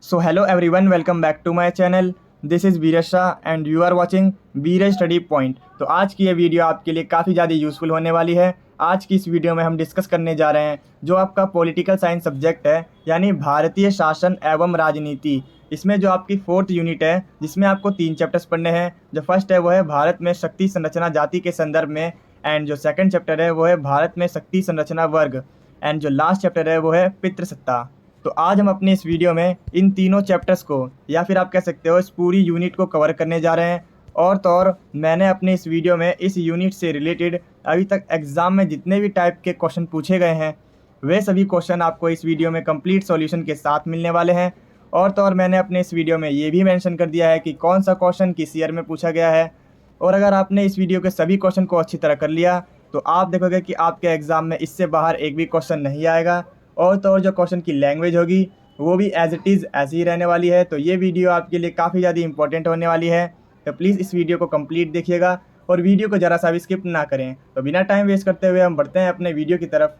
So hello everyone, welcome back to my channel. This is Biraj Shah and you are watching Biraj study point. तो आज की ये video आपके लिए काफ़ी ज़्यादा यूज़फुल होने वाली है। आज की इस वीडियो में हम डिस्कस करने जा रहे हैं जो आपका पॉलिटिकल साइंस सब्जेक्ट है, यानी भारतीय शासन एवं राजनीति। इसमें जो आपकी 4th यूनिट है, जिसमें आपको 3 चैप्टर्स पढ़ने हैं। जो फर्स्ट है वो है भारत में शक्ति संरचना जाति के संदर्भ में, एंड जो सेकंड चैप्टर है वो है भारत में शक्ति संरचना वर्ग, एंड जो लास्ट चैप्टर है वो है पितृसत्ता। तो आज हम अपने इस वीडियो में इन तीनों चैप्टर्स को, या फिर आप कह सकते हो इस पूरी यूनिट को कवर करने जा रहे हैं। और तो और मैंने अपने इस वीडियो में इस यूनिट से रिलेटेड अभी तक एग्ज़ाम में जितने भी टाइप के क्वेश्चन पूछे गए हैं, वे सभी क्वेश्चन आपको इस वीडियो में कंप्लीट सॉल्यूशन के साथ मिलने वाले हैं। और तो और मैंने अपने इस वीडियो में ये भी मेंशन कर दिया है कि कौन सा क्वेश्चन किस ईयर में पूछा गया है। और अगर आपने इस वीडियो के सभी क्वेश्चन को अच्छी तरह कर लिया तो आप देखोगे कि आपके एग्ज़ाम में इससे बाहर एक भी क्वेश्चन नहीं आएगा। और तो और जो क्वेश्चन की लैंग्वेज होगी वो भी एज इट इज़ ऐसी ही रहने वाली है। तो ये वीडियो आपके लिए काफ़ी ज़्यादा इंपॉर्टेंट होने वाली है। तो प्लीज़ इस वीडियो को कंप्लीट देखिएगा और वीडियो को ज़रा सा भी स्किप ना करें। तो बिना टाइम वेस्ट करते हुए हम बढ़ते हैं अपने वीडियो की तरफ।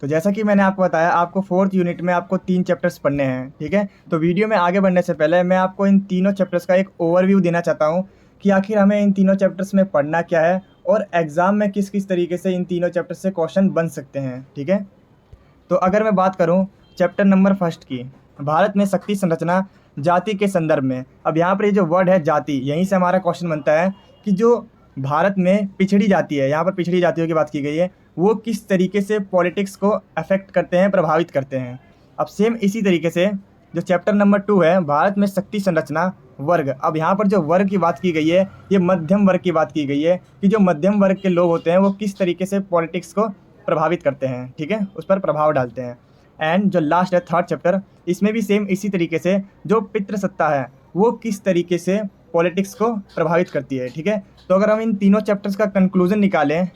तो जैसा कि मैंने आपको बताया, आपको 4th यूनिट में आपको 3 चैप्टर्स पढ़ने हैं, ठीक है। तो वीडियो में आगे बढ़ने से पहले मैं आपको इन तीनों चैप्टर्स का एक ओवरव्यू देना चाहता हूँ कि आखिर हमें इन तीनों चैप्टर्स में पढ़ना क्या है और एग्ज़ाम में किस किस तरीके से इन तीनों चैप्टर से क्वेश्चन बन सकते हैं, ठीक है। तो अगर मैं बात करूं चैप्टर नंबर 1 की, भारत में शक्ति संरचना जाति के संदर्भ में। अब यहाँ पर ये जो वर्ड है जाति, यहीं से हमारा क्वेश्चन बनता है कि जो भारत में पिछड़ी जाति है, यहाँ पर पिछड़ी जातियों की बात की गई है, वो किस तरीके से पॉलिटिक्स को अफेक्ट करते हैं, प्रभावित करते हैं। अब सेम इसी तरीके से जो चैप्टर नंबर 2 है, भारत में शक्ति संरचना वर्ग। अब यहाँ पर जो वर्ग की बात की गई है, ये मध्यम वर्ग की बात की गई है कि जो मध्यम वर्ग के लोग होते हैं वो किस तरीके से पॉलिटिक्स को प्रभावित करते हैं, ठीक है, उस पर प्रभाव डालते हैं। एंड जो लास्ट है 3rd चैप्टर, इसमें भी सेम इसी तरीके से जो पितृसत्ता है वो किस तरीके से पॉलिटिक्स को प्रभावित करती है, ठीक है। तो अगर हम इन तीनों चैप्टर्स का कंक्लूजन निकालें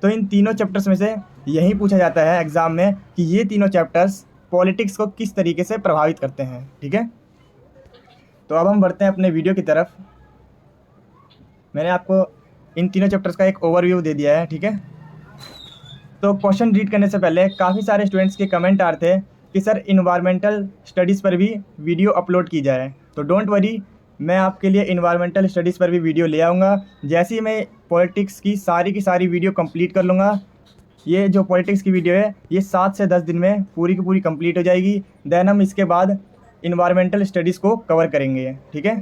तो इन तीनों चैप्टर्स में से यही पूछा जाता है एग्ज़ाम में कि ये तीनों चैप्टर्स पॉलिटिक्स को किस तरीके से प्रभावित करते हैं, ठीक है। तो अब हम बढ़ते हैं अपने वीडियो की तरफ। मैंने आपको इन तीनों चैप्टर्स का एक ओवरव्यू दे दिया है, ठीक है। तो क्वेश्चन रीड करने से पहले काफ़ी सारे स्टूडेंट्स के कमेंट आ रहे थे कि सर इन्वायरमेंटल स्टडीज़ पर भी वीडियो अपलोड की जाए। तो डोंट वरी, मैं आपके लिए इन्वायरमेंटल स्टडीज़ पर भी वीडियो ले आऊँगा। जैसे ही मैं पॉलिटिक्स की सारी वीडियो कंप्लीट कर लूँगा, ये जो पॉलिटिक्स की वीडियो है ये 7 से 10 दिन में पूरी की पूरी कंप्लीट हो जाएगी। देन हम इसके बाद इन्वायरमेंटल स्टडीज़ को कवर करेंगे, ठीक है।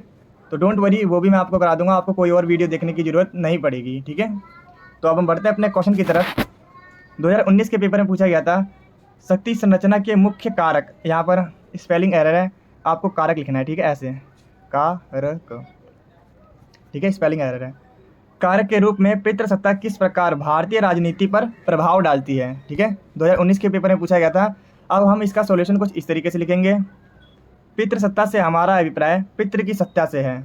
तो डोंट वरी, वो भी मैं आपको करा दूँगा, आपको कोई और वीडियो देखने की ज़रूरत नहीं पड़ेगी, ठीक है। तो अब हम बढ़ते हैं अपने क्वेश्चन की तरफ। 2019 के पेपर में पूछा गया था शक्ति संरचना के मुख्य कारक। यहाँ पर स्पेलिंग एरर है, आपको कारक लिखना है, ठीक है, ऐसे कारक, ठीक है, स्पेलिंग एरर है। कारक के रूप में पितृसत्ता किस प्रकार भारतीय राजनीति पर प्रभाव डालती है, ठीक है, 2019 के पेपर में पूछा गया था। अब हम इसका सॉल्यूशन कुछ इस तरीके से लिखेंगे। पितृसत्ता से हमारा अभिप्राय पितृ की सत्ता से है।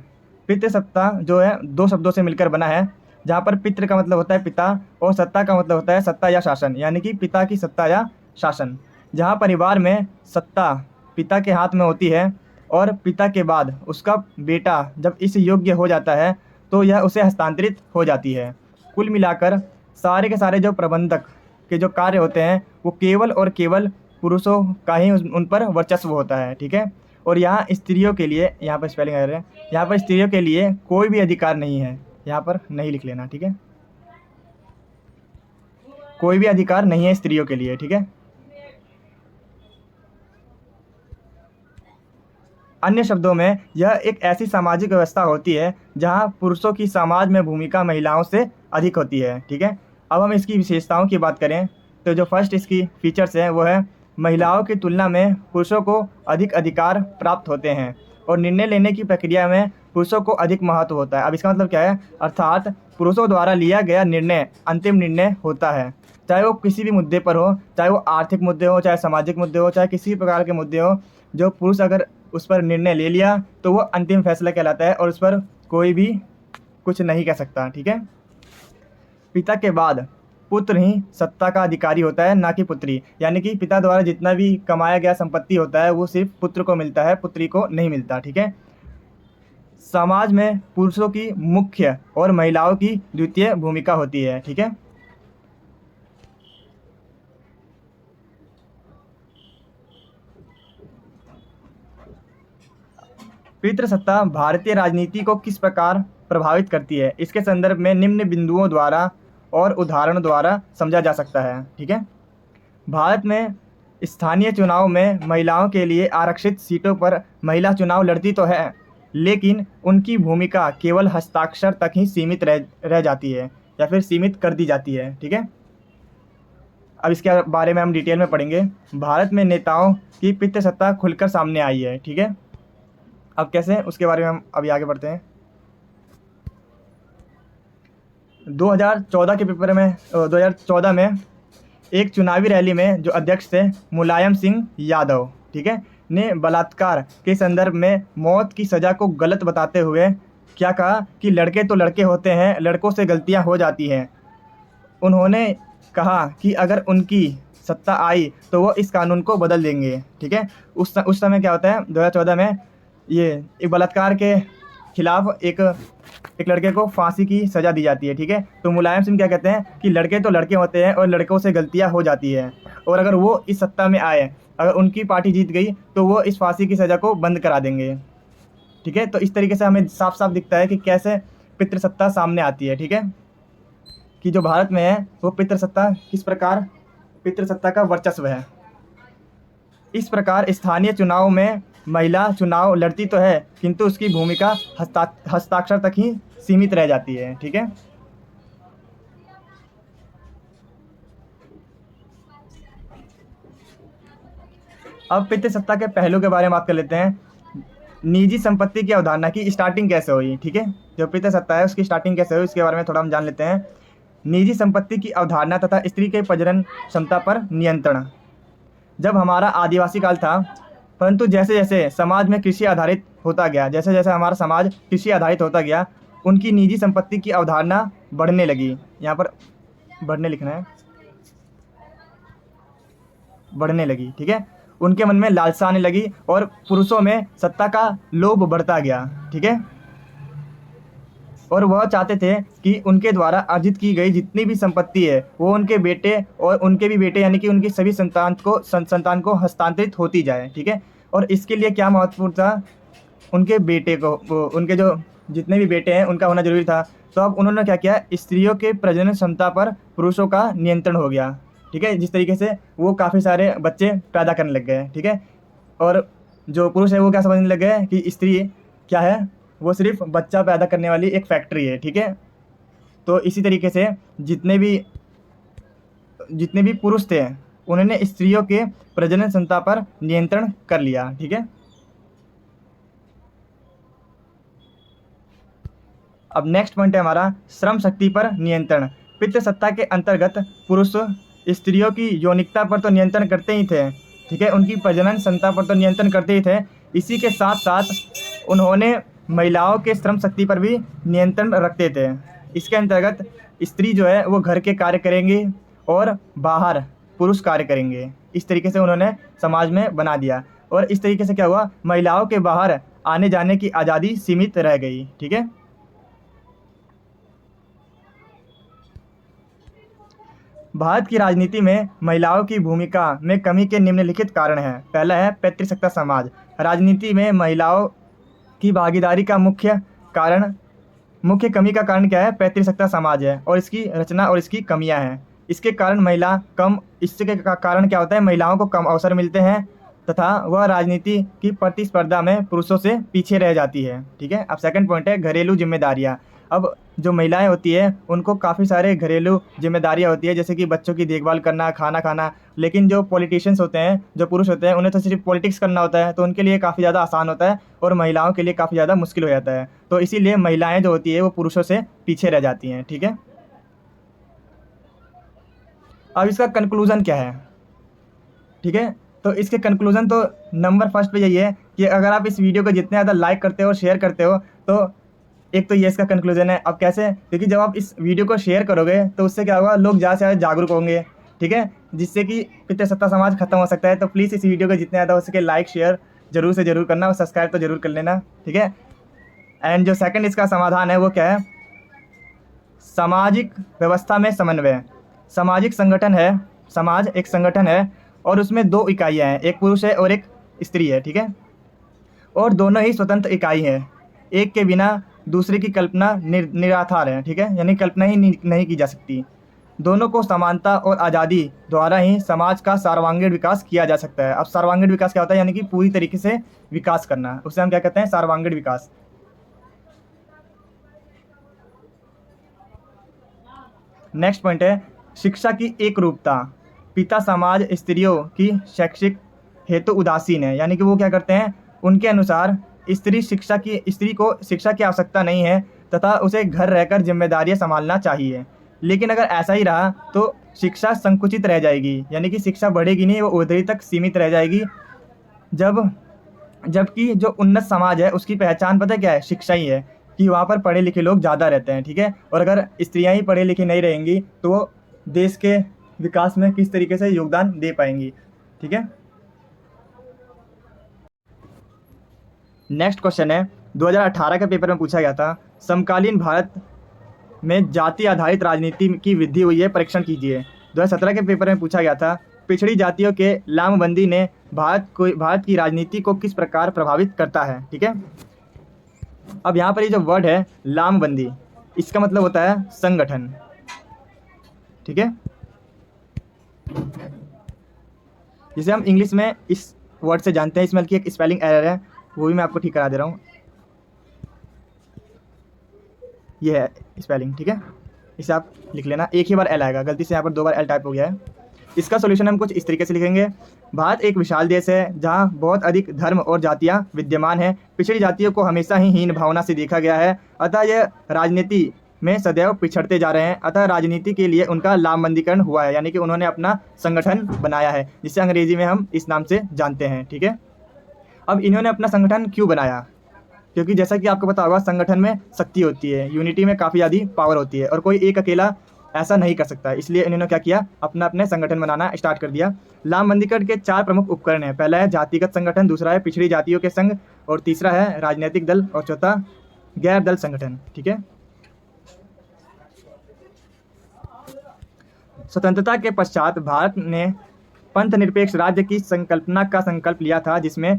पितृसत्ता जो है 2 शब्दों से मिलकर बना है, जहाँ पर पितृ का मतलब होता है पिता और सत्ता का मतलब होता है सत्ता या शासन, यानी कि पिता की सत्ता या शासन। जहाँ परिवार में सत्ता पिता के हाथ में होती है और पिता के बाद उसका बेटा जब इस योग्य हो जाता है तो यह उसे हस्तांतरित हो जाती है। कुल मिलाकर सारे के सारे जो प्रबंधक के जो कार्य होते हैं वो केवल और केवल पुरुषों का ही उन पर वर्चस्व होता है, ठीक है। और यहाँ स्त्रियों के लिए, यहाँ पर स्पेलिंग एरर है, यहाँ पर स्त्रियों के लिए कोई भी अधिकार नहीं है, यहाँ पर नहीं लिख लेना, ठीक है, कोई भी अधिकार नहीं है स्त्रियों के लिए, ठीक है। अन्य शब्दों में यह एक ऐसी सामाजिक व्यवस्था होती है जहां पुरुषों की समाज में भूमिका महिलाओं से अधिक होती है, ठीक है। अब हम इसकी विशेषताओं की बात करें तो जो फर्स्ट इसकी फीचर्स है वो है महिलाओं की तुलना में पुरुषों को अधिक अधिकार प्राप्त होते हैं और निर्णय लेने की प्रक्रिया में पुरुषों को अधिक महत्व होता है। अब इसका मतलब क्या है, अर्थात पुरुषों द्वारा लिया गया निर्णय अंतिम निर्णय होता है, चाहे वो किसी भी मुद्दे पर हो, चाहे वो आर्थिक मुद्दे हो, चाहे सामाजिक मुद्दे हो, चाहे किसी भी प्रकार के मुद्दे हो। जो पुरुष अगर उस पर निर्णय ले लिया तो वो अंतिम फैसला कहलाता है और उस पर कोई भी कुछ नहीं कह सकता, ठीक है। पिता के बाद पुत्र ही सत्ता का अधिकारी होता है, ना कि पुत्री, यानी कि पिता द्वारा जितना भी कमाया गया संपत्ति होता है वो सिर्फ पुत्र को मिलता है, पुत्री को नहीं मिलता, ठीक है। समाज में पुरुषों की मुख्य और महिलाओं की द्वितीय भूमिका होती है, ठीक है। पितृसत्ता भारतीय राजनीति को किस प्रकार प्रभावित करती है, इसके संदर्भ में निम्न बिंदुओं द्वारा और उदाहरणों द्वारा समझा जा सकता है। ठीक है, भारत में स्थानीय चुनाव में महिलाओं के लिए आरक्षित सीटों पर महिला चुनाव लड़ती तो है, लेकिन उनकी भूमिका केवल हस्ताक्षर तक ही सीमित रह जाती है या फिर सीमित कर दी जाती है। ठीक है, अब इसके बारे में हम डिटेल में पढ़ेंगे। भारत में नेताओं की पितृसत्ता खुलकर सामने आई है। ठीक है, अब कैसे, उसके बारे में हम अभी आगे बढ़ते हैं। 2014 के पेपर में 2014 में एक चुनावी रैली में जो अध्यक्ष थे मुलायम सिंह यादव, ठीक है, ने बलात्कार के संदर्भ में मौत की सज़ा को गलत बताते हुए क्या कहा कि लड़के तो लड़के होते हैं, लड़कों से गलतियां हो जाती हैं। उन्होंने कहा कि अगर उनकी सत्ता आई तो वो इस कानून को बदल देंगे। ठीक है, उस समय क्या होता है, 2014 में ये एक बलात्कार के खिलाफ एक लड़के को फांसी की सज़ा दी जाती है। ठीक है, तो मुलायम सिंह क्या कहते हैं कि लड़के तो लड़के होते हैं और लड़कों से गलतियां हो जाती है, और अगर वो इस सत्ता में आए, अगर उनकी पार्टी जीत गई तो वो इस फांसी की सज़ा को बंद करा देंगे। ठीक है, तो इस तरीके से हमें साफ साफ दिखता है कि कैसे पितृसत्ता सामने आती है। ठीक है, कि जो भारत में है वो पितृसत्ता किस प्रकार पितृसत्ता का वर्चस्व है। इस प्रकार स्थानीय चुनाव में महिला चुनाव लड़ती तो है, किंतु उसकी भूमिका हस्ताक्षर तक ही सीमित रह जाती है। ठीक है, अब पितृसत्ता के पहलू के बारे में बात कर लेते हैं। निजी संपत्ति की अवधारणा की स्टार्टिंग कैसे हुई। ठीक है, जो पितृसत्ता है उसकी स्टार्टिंग कैसे हुई, इसके बारे में थोड़ा हम जान लेते हैं। निजी संपत्ति की अवधारणा तथा स्त्री के प्रजनन क्षमता पर नियंत्रण। जब हमारा आदिवासी काल था, परंतु जैसे जैसे समाज में कृषि आधारित होता गया, जैसे जैसे हमारा समाज कृषि आधारित होता गया, उनकी निजी संपत्ति की अवधारणा बढ़ने लगी। यहाँ पर बढ़ने लिखना है, बढ़ने लगी। ठीक है, उनके मन में लालसा आने लगी और पुरुषों में सत्ता का लोभ बढ़ता गया। ठीक है, और वह चाहते थे कि उनके द्वारा अर्जित की गई जितनी भी संपत्ति है वो उनके बेटे और उनके भी बेटे यानी कि उनकी सभी संतान को हस्तांतरित होती जाए। ठीक है, और इसके लिए क्या महत्वपूर्ण था, उनके बेटे को, उनके जो जितने भी बेटे हैं उनका होना जरूरी था। तो अब उन्होंने क्या किया, स्त्रियों के प्रजनन क्षमता पर पुरुषों का नियंत्रण हो गया। ठीक है, जिस तरीके से वो काफ़ी सारे बच्चे पैदा करने लग गए। ठीक है, और जो पुरुष है वो क्या समझने लग गए कि स्त्री क्या है, वो सिर्फ बच्चा पैदा करने वाली एक फैक्ट्री है। ठीक है, तो इसी तरीके से जितने भी पुरुष थे उन्होंने स्त्रियों के प्रजनन क्षमता पर नियंत्रण कर लिया। ठीक है, अब नेक्स्ट पॉइंट है हमारा श्रम शक्ति पर नियंत्रण। पितृसत्ता के अंतर्गत पुरुष स्त्रियों की यौनिकता पर तो नियंत्रण करते ही थे। ठीक है, उनकी प्रजनन क्षमता पर तो नियंत्रण करते ही थे, इसी के साथ साथ उन्होंने महिलाओं के श्रम शक्ति पर भी नियंत्रण रखते थे। इसके अंतर्गत स्त्री जो है वो घर के कार्य करेंगी और बाहर पुरुष कार्य करेंगे। इस तरीके से उन्होंने समाज में बना दिया, और इस तरीके से क्या हुआ, महिलाओं के बाहर आने जाने की आज़ादी सीमित रह गई। ठीक है, भारत की राजनीति में महिलाओं की भूमिका में कमी के निम्नलिखित कारण हैं। पहला है पितृसत्ता समाज। राजनीति में महिलाओं की भागीदारी का मुख्य कमी का कारण क्या है, पितृसत्ता समाज है और इसकी रचना और इसकी कमियां हैं। इसके कारण इसके कारण क्या होता है, महिलाओं को कम अवसर मिलते हैं तथा वह राजनीति की प्रतिस्पर्धा में पुरुषों से पीछे रह जाती है। ठीक है, अब सेकंड पॉइंट है घरेलू जिम्मेदारियां। अब जो महिलाएं होती है उनको काफ़ी सारे घरेलू जिम्मेदारियां होती है, जैसे कि बच्चों की देखभाल करना, खाना खाना। लेकिन जो पॉलिटिशियंस होते हैं, जो पुरुष होते हैं, उन्हें तो सिर्फ पॉलिटिक्स करना होता है, तो उनके लिए काफ़ी ज़्यादा आसान होता है और महिलाओं के लिए काफ़ी ज़्यादा मुश्किल हो जाता है। तो इसीलिए महिलाएं जो होती है वो पुरुषों से पीछे रह जाती हैं। ठीक है, अब इसका कंक्लूज़न क्या है। ठीक है, तो इसके कंक्लूज़न तो नंबर फर्स्ट पे यही है कि अगर आप इस वीडियो को जितने ज़्यादा लाइक करते हो, शेयर करते हो, तो एक तो ये इसका कंक्लूजन है। अब कैसे, क्योंकि जब आप इस वीडियो को शेयर करोगे तो उससे क्या होगा, लोग ज़्यादा से ज़्यादा जागरूक होंगे। ठीक है, जिससे कि पितृसत्ता समाज खत्म हो सकता है। तो प्लीज़ इस वीडियो को जितने ज़्यादा हो सके लाइक शेयर जरूर से जरूर करना और सब्सक्राइब तो जरूर कर लेना। ठीक है, एंड जो सेकंड इसका समाधान है वो क्या है, सामाजिक व्यवस्था में समन्वय। सामाजिक संगठन है, समाज एक संगठन है और उसमें दो इकाइयाँ हैं, एक पुरुष है और एक स्त्री है। ठीक है, और दोनों ही स्वतंत्र इकाई हैं, एक के बिना दूसरे की कल्पना निराधार है, ठीक है, यानी कल्पना ही नहीं की जा सकती। दोनों को समानता और आज़ादी द्वारा ही समाज का सर्वांगीण विकास किया जा सकता है। अब सर्वांगीण विकास क्या होता है, यानी कि पूरी तरीके से विकास करना, उसे हम क्या कहते हैं, सर्वांगीण विकास। नेक्स्ट पॉइंट है शिक्षा की एक रूपता। पिता समाज स्त्रियों की शैक्षिक हेतु उदासीन है, यानी कि वो क्या करते हैं, उनके अनुसार स्त्री को शिक्षा की आवश्यकता नहीं है तथा उसे घर रहकर जिम्मेदारियां संभालना चाहिए। लेकिन अगर ऐसा ही रहा तो शिक्षा संकुचित रह जाएगी, यानी कि शिक्षा बढ़ेगी नहीं, वो उधर तक सीमित रह जाएगी। जबकि जो उन्नत समाज है उसकी पहचान पता क्या है, शिक्षा ही है, कि वहाँ पर पढ़े लिखे लोग ज़्यादा रहते हैं, ठीक है। और अगर स्त्रियाँ ही पढ़े लिखे नहीं रहेंगी तो वो देश के विकास में किस तरीके से योगदान दे पाएंगी, ठीक है। नेक्स्ट क्वेश्चन है 2018 के पेपर में पूछा गया था, समकालीन भारत में जाति आधारित राजनीति की वृद्धि हुई है, परीक्षण कीजिए। 2017 के पेपर में पूछा गया था, पिछड़ी जातियों के लामबंदी ने भारत की राजनीति को किस प्रकार प्रभावित करता है, ठीक है। अब यहाँ पर ये जो वर्ड है लामबंदी, इसका मतलब होता है संगठन, ठीक है। जिसे हम इंग्लिश में इस वर्ड से जानते हैं, इसमें की एक स्पेलिंग एरर है, वो भी मैं आपको ठीक करा दे रहा हूँ। ये है स्पेलिंग, ठीक है, इसे आप लिख लेना, एक ही बार एल आएगा, गलती से यहाँ पर 2 बार एल टाइप हो गया है। इसका सॉल्यूशन हम कुछ इस तरीके से लिखेंगे, भारत एक विशाल देश है जहाँ बहुत अधिक धर्म और जातियाँ विद्यमान हैं। पिछड़ी जातियों को हमेशा ही हीन भावना से देखा गया है, अतः यह राजनीति में सदैव पिछड़ते जा रहे हैं। अतः राजनीति के लिए उनका लामबंदीकरण हुआ है, यानी कि उन्होंने अपना संगठन बनाया है, जिसे अंग्रेजी में हम इस नाम से जानते हैं, ठीक है। अब इन्होंने अपना संगठन क्यों बनाया, क्योंकि जैसा कि आपको पता होगा संगठन में शक्ति होती है, यूनिटी में काफ़ी ज़्यादा पावर होती है और कोई एक अकेला ऐसा नहीं कर सकता। इसलिए इन्होंने क्या किया, अपने संगठन बनाना स्टार्ट कर दिया। लामबंदीकरण के 4 प्रमुख उपकरण हैं। पहला है जातिगत संगठन, दूसरा है पिछड़ी जातियों के संघ, और तीसरा है राजनीतिक दल, और चौथा गैर दल संगठन, ठीक है। स्वतंत्रता के पश्चात भारत ने पंथ निरपेक्ष राज्य की संकल्पना का संकल्प लिया था, जिसमें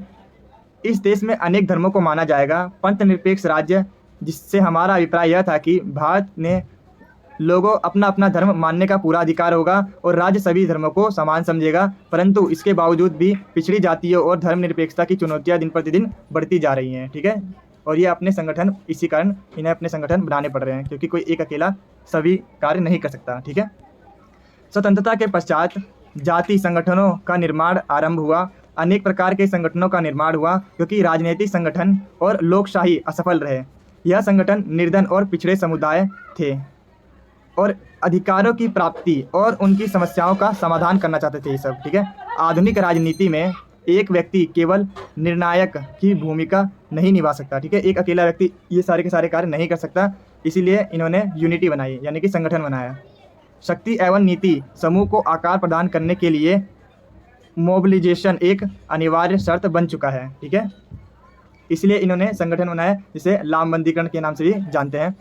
इस देश में अनेक धर्मों को माना जाएगा। पंथ निरपेक्ष राज्य, जिससे हमारा अभिप्राय यह था कि भारत ने लोगों अपना अपना धर्म मानने का पूरा अधिकार होगा और राज्य सभी धर्मों को समान समझेगा। परंतु इसके बावजूद भी पिछड़ी जातियों और धर्मनिरपेक्षता की चुनौतियां दिन प्रतिदिन बढ़ती जा रही हैं, ठीक है। और ये अपने संगठन, इसी कारण इन्हें अपने संगठन बनाने पड़ रहे हैं, क्योंकि कोई एक अकेला सभी कार्य नहीं कर सकता, ठीक है। स्वतंत्रता के पश्चात जाति संगठनों का निर्माण आरंभ हुआ। अनेक प्रकार के संगठनों का निर्माण हुआ, क्योंकि राजनीतिक संगठन और लोकशाही असफल रहे। यह संगठन निर्धन और पिछड़े समुदाय थे और अधिकारों की प्राप्ति और उनकी समस्याओं का समाधान करना चाहते थे, ये सब, ठीक है। आधुनिक राजनीति में एक व्यक्ति केवल निर्णायक की भूमिका नहीं निभा सकता, ठीक है। एक अकेला व्यक्ति ये सारे के सारे कार्य नहीं कर सकता, इसीलिए इन्होंने यूनिटी बनाई, यानी कि संगठन बनाया। शक्ति एवं नीति समूह को आकार प्रदान करने के लिए मोबिलाइजेशन एक अनिवार्य शर्त बन चुका है, ठीक है। इसलिए इन्होंने संगठन बनाया, जिसे लामबंदीकरण के नाम से भी जानते हैं।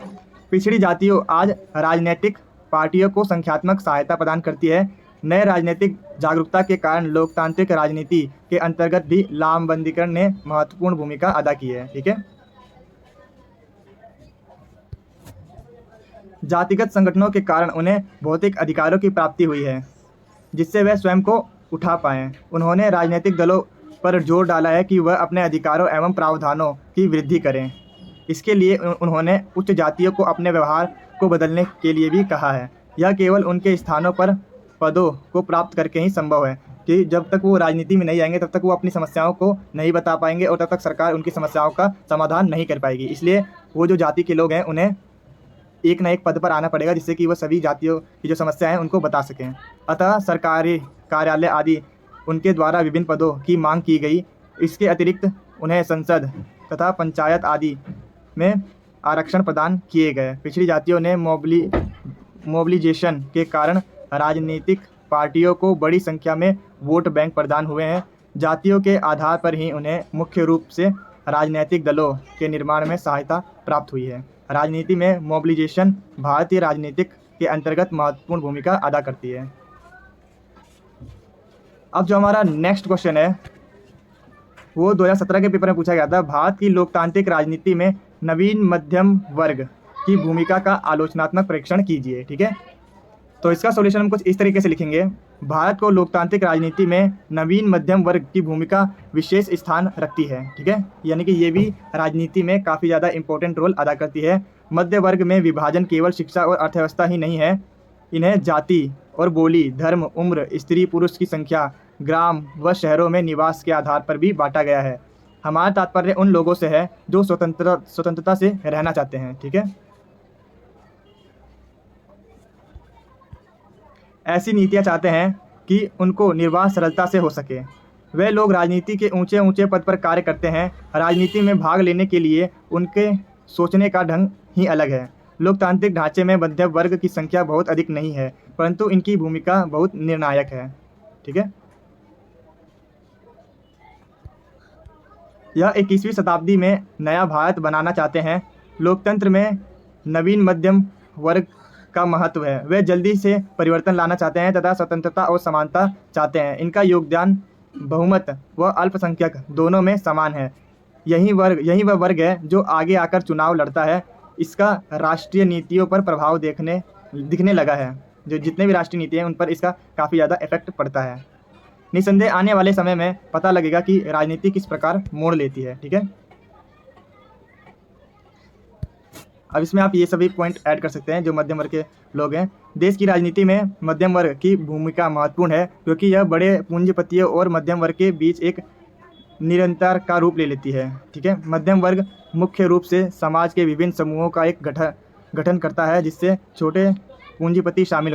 पिछड़ी जातियों आज राजनीतिक पार्टियों को संख्यात्मक सहायता प्रदान करती है। नए राजनीतिक जागरूकता के कारण लोकतांत्रिक राजनीति के अंतर्गत भी लामबंदीकरण ने महत्वपूर्ण भूमिका अदा की है, ठीक है। जातिगत संगठनों के कारण उन्हें भौतिक अधिकारों की प्राप्ति हुई है, जिससे वह स्वयं को उठा पाएं। उन्होंने राजनीतिक दलों पर जोर डाला है कि वह अपने अधिकारों एवं प्रावधानों की वृद्धि करें। इसके लिए उन्होंने उच्च जातियों को अपने व्यवहार को बदलने के लिए भी कहा है। यह केवल उनके स्थानों पर पदों को प्राप्त करके ही संभव है, कि जब तक वो राजनीति में नहीं आएंगे तब तक वो अपनी समस्याओं को नहीं बता पाएंगे और तब तक सरकार उनकी समस्याओं का समाधान नहीं कर पाएगी। इसलिए वो जो जाति के लोग हैं उन्हें एक न एक पद पर आना पड़ेगा, जिससे कि वह सभी जातियों की जो समस्या है उनको बता सकें। अतः सरकारी कार्यालय आदि उनके द्वारा विभिन्न पदों की मांग की गई। इसके अतिरिक्त उन्हें संसद तथा पंचायत आदि में आरक्षण प्रदान किए गए। पिछड़ी जातियों ने मोबिलाइजेशन के कारण राजनीतिक पार्टियों को बड़ी संख्या में वोट बैंक प्रदान हुए हैं। जातियों के आधार पर ही उन्हें मुख्य रूप से राजनीतिक दलों के निर्माण में सहायता प्राप्त हुई है। राजनीति में मोबिलाइजेशन भारतीय राजनीतिक के अंतर्गत महत्वपूर्ण भूमिका अदा करती है। अब जो हमारा नेक्स्ट क्वेश्चन है वो 2017 के पेपर में पूछा गया था, भारत की लोकतांत्रिक राजनीति में नवीन मध्यम वर्ग की भूमिका का आलोचनात्मक परीक्षण कीजिए। ठीक है, तो इसका सॉल्यूशन हम कुछ इस तरीके से लिखेंगे। भारत को लोकतांत्रिक राजनीति में नवीन मध्यम वर्ग की भूमिका विशेष स्थान रखती है। ठीक है, यानी कि ये भी राजनीति में काफ़ी ज़्यादा इंपॉर्टेंट रोल अदा करती है। मध्य वर्ग में विभाजन केवल शिक्षा और अर्थव्यवस्था ही नहीं है, इन्हें जाति और बोली, धर्म, उम्र, स्त्री पुरुष की संख्या, ग्राम व शहरों में निवास के आधार पर भी बांटा गया है। हमारा तात्पर्य उन लोगों से है जो स्वतंत्रता से रहना चाहते हैं। ठीक है, ऐसी नीतियाँ चाहते हैं कि उनको निर्वाह सरलता से हो सके। वे लोग राजनीति के ऊंचे ऊंचे पद पर कार्य करते हैं। राजनीति में भाग लेने के लिए उनके सोचने का ढंग ही अलग है। लोकतांत्रिक ढांचे में मध्यम वर्ग की संख्या बहुत अधिक नहीं है, परंतु इनकी भूमिका बहुत निर्णायक है। ठीक है, यह 21वीं शताब्दी में नया भारत बनाना चाहते हैं। लोकतंत्र में नवीन मध्यम वर्ग का महत्व है। वे जल्दी से परिवर्तन लाना चाहते हैं तथा स्वतंत्रता और समानता चाहते हैं। इनका योगदान बहुमत व अल्पसंख्यक दोनों में समान है। यही वह वर्ग है जो आगे आकर चुनाव लड़ता है। इसका राष्ट्रीय नीतियों पर प्रभाव दिखने लगा है। जो जितने भी राष्ट्रीय नीति हैं उन पर इसका काफ़ी ज़्यादा इफेक्ट पड़ता है। निसंदेह आने वाले समय में पता लगेगा कि राजनीति किस प्रकार मोड़ लेती है। ठीक है, अब इसमें आप ये सभी पॉइंट ऐड कर सकते हैं जो मध्यम वर्ग के लोग हैं। देश की राजनीति में मध्यम वर्ग की भूमिका महत्वपूर्ण है, क्योंकि यह बड़े पूंजीपतियों और मध्यम वर्ग के बीच एक निरंतर का रूप ले लेती है। ठीक है, मध्यम वर्ग मुख्य रूप से समाज के विभिन्न समूहों का एक गठन करता है, जिसमें छोटे पूंजीपति शामिल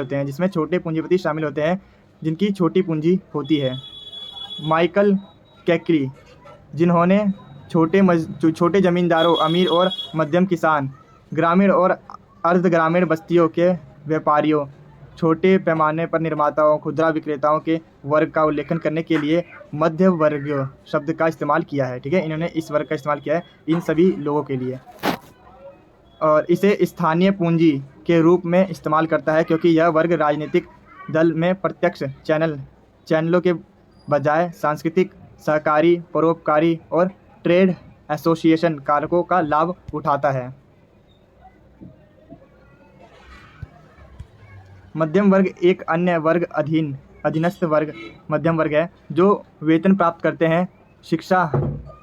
होते हैं जिनकी छोटी पूंजी होती है। माइकल कैकरी, जिन्होंने छोटे ज़मींदारों, अमीर और मध्यम किसान, ग्रामीण और अर्ध ग्रामीण बस्तियों के व्यापारियों, छोटे पैमाने पर निर्माताओं, खुदरा विक्रेताओं के वर्ग का उल्लेखन करने के लिए मध्य वर्ग शब्द का इस्तेमाल किया है। ठीक है, इन्होंने इस वर्ग का इस्तेमाल किया है इन सभी लोगों के लिए, और इसे स्थानीय पूंजी के रूप में इस्तेमाल करता है, क्योंकि यह वर्ग राजनीतिक दल में प्रत्यक्ष चैनलों के बजाय सांस्कृतिक, सहकारी, परोपकारी और ट्रेड एसोसिएशन कारकों का लाभ उठाता है। मध्यम वर्ग एक अन्य वर्ग अधीनस्थ वर्ग मध्यम वर्ग है, जो वेतन प्राप्त करते हैं, शिक्षा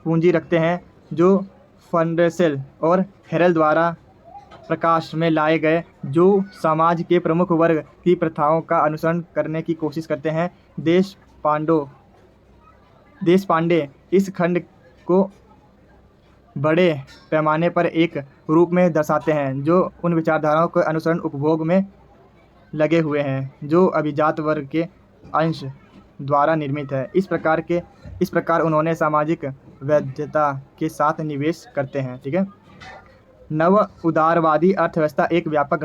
पूंजी रखते हैं, जो फंड्रेसेल और हेरल द्वारा प्रकाश में लाए गए, जो समाज के प्रमुख वर्ग की प्रथाओं का अनुसरण करने की कोशिश करते हैं। देशपांडे इस खंड को बड़े पैमाने पर एक रूप में दर्शाते हैं, जो उन विचारधाराओं के अनुसरण उपभोग में लगे हुए हैं, जो अभिजात वर्ग के अंश द्वारा निर्मित है। इस प्रकार उन्होंने सामाजिक वैधता के साथ निवेश करते हैं। ठीक है, नव उदारवादी अर्थव्यवस्था एक व्यापक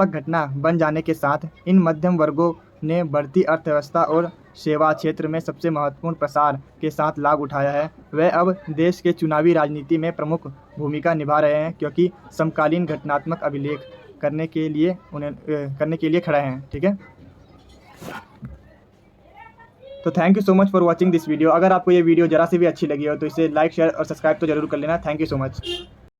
घटना बन जाने के साथ इन मध्यम वर्गों ने बढ़ती अर्थव्यवस्था और सेवा क्षेत्र में सबसे महत्वपूर्ण प्रसार के साथ लाभ उठाया है। वे अब देश के चुनावी राजनीति में प्रमुख भूमिका निभा रहे हैं, क्योंकि समकालीन घटनात्मक अभिलेख करने के लिए खड़े हैं। ठीक है, तो thank you so much for watching this video. अगर आपको ये वीडियो ज़रा सी भी अच्छी लगी हो तो इसे लाइक, शेयर और सब्सक्राइब तो जरूर कर लेना। Thank you so much.